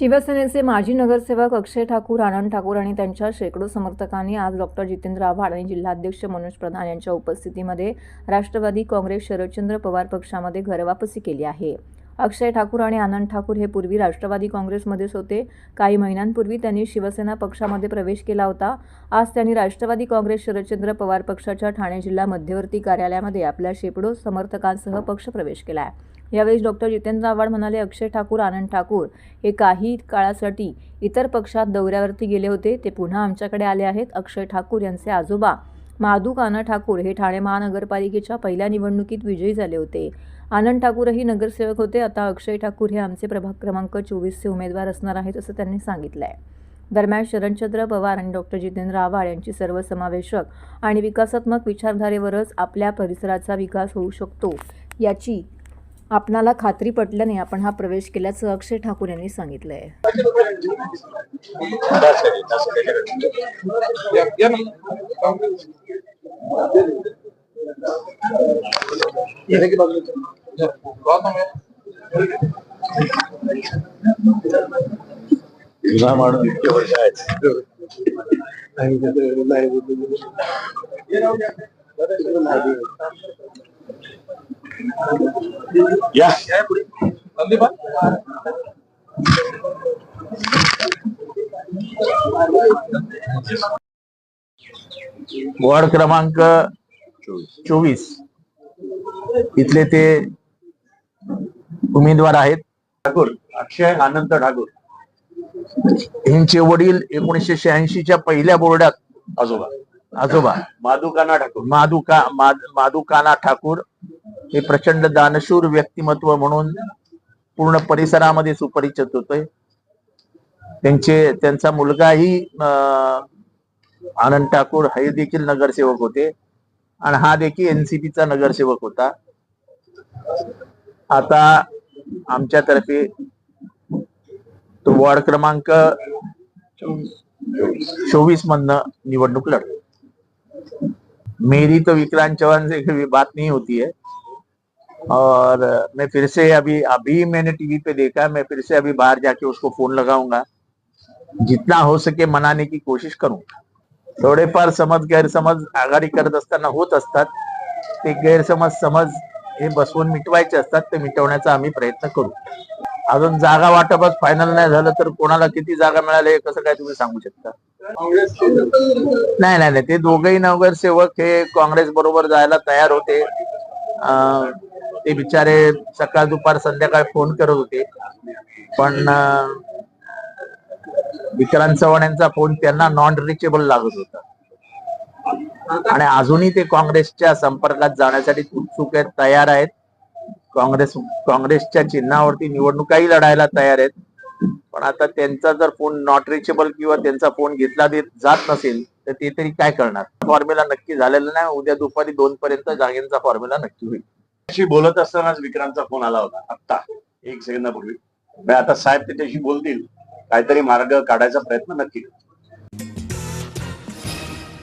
शिवसेनेचे माजी नगरसेवक अक्षय ठाकूर, आनंद ठाकूर आणि त्यांच्या शेकडो समर्थकांनी आज डॉ. जितेंद्र आव्हाड आणि जिल्हाध्यक्ष मनोज प्रधान यांच्या उपस्थितीमध्ये राष्ट्रवादी काँग्रेस शरदचंद्र पवार पक्षामध्ये घरवापसी केली आहे. अक्षय ठाकूर आणि आनंद ठाकूर हे पूर्वी राष्ट्रवादी काँग्रेसमध्येच होते. काही महिन्यांपूर्वी त्यांनी शिवसेना पक्षामध्ये प्रवेश केला होता. आज त्यांनी राष्ट्रवादी काँग्रेस शरदचंद्र पवार पक्षाच्या ठाणे जिल्हा मध्यवर्ती कार्यालयामध्ये आपल्या शेकडो समर्थकांसह पक्षप्रवेश केला आहे. यावेळी डॉ. जितेंद्र आव्हाड म्हणाले, अक्षय ठाकूर, आनंद ठाकूर हे काही काळासाठी इतर पक्षात दौऱ्यावरती गेले होते. ते पुन्हा आमच्याकडे आले आहेत. अक्षय ठाकूर यांचे आजोबा माधू काना ठाकूर हे ठाणे महानगरपालिकेच्या पहिल्या निवडणुकीत विजयी झाले होते. आनंद ठाकूरही नगरसेवक होते. आता अक्षय ठाकूर हे आमचे प्रभाग क्रमांक 24चे उमेदवार असणार आहेत, असं त्यांनी सांगितलं आहे. दरम्यान शरदचंद्र पवार आणि डॉ. जितेंद्र आव्हाड यांची सर्वसमावेशक आणि विकासात्मक विचारधारेवरच आपल्या परिसराचा विकास होऊ शकतो याची आपणाला खात्री पटल्याने आपण हा प्रवेश केल्याचं अक्षय ठाकूर यांनी सांगितलं आहे. वार्ड क्रमांक 24 इथले ते उमेदवार आहेत ठाकूर, अक्षय आनंद ठाकूर. यांचे वडील 1986च्या पहिल्या बोर्डात आजोबा माधू काना ठाकूर हे प्रचंड दानशूर व्यक्तिमत्व म्हणून पूर्ण परिसरामध्ये सुपरिचित होते. त्यांचा मुलगाही आनंद ठाकूर हे देखील नगरसेवक होते आणि हा देखील एनसीपीचा नगरसेवक होता. आता आमच्यातर्फे तो वार्ड क्रमांक 24 मधनं निवडणूक लढतो. मेरी तो विक्रांत चौहान से कोई बात नहीं होती है और मैं फिर से अभी मैंने टीवी पे देखा, मैं फिर से अभी बाहर जाके उसको फोन लगाऊंगा, जितना हो सके मनाने की कोशिश करूंगा. थोडेफार गैरसमज आघाडी करत असताना होत असतात. ते गैरसमज हे बसवून मिटवायचे असतात. ते मिटवण्याचा आम्ही प्रयत्न करू. अजून जागा वाटपच फायनल नाही झालं तर कोणाला किती जागा मिळाल्या कसं काय तुम्ही सांगू शकता? नाही, ते दोघेही नगरसेवक हे काँग्रेस बरोबर जायला तयार होते. ते बिचारे सकाळ दुपार संध्याकाळ फोन करत होते, पण विक्रांत चव्हाण यांचा फोन त्यांना नॉन रिचेबल लागत होता आणि अजूनही ते काँग्रेसच्या संपर्कात जाण्यासाठी उत्सुक आहेत, तयार आहेत. काँग्रेसच्या चिन्हावरती निवडणुकाही लढायला तयार आहेत. पण आता त्यांचा जर फोन नॉट रिचेबल किंवा त्यांचा फोन घेतला जात नसेल तर ते तरी काय करणार? फॉर्म्युला नक्की झालेला नाही. उद्या दुपारी 2 पर्यंत जागेचा फॉर्म्युला नक्की होईल. त्याशी बोलत असतानाच विक्रांतचा फोन आला होता आता 1 सेकंदापूर्वी. आता साहेब त्याच्याशी बोलतील, काहीतरी मार्ग काढायचा प्रयत्न नक्की.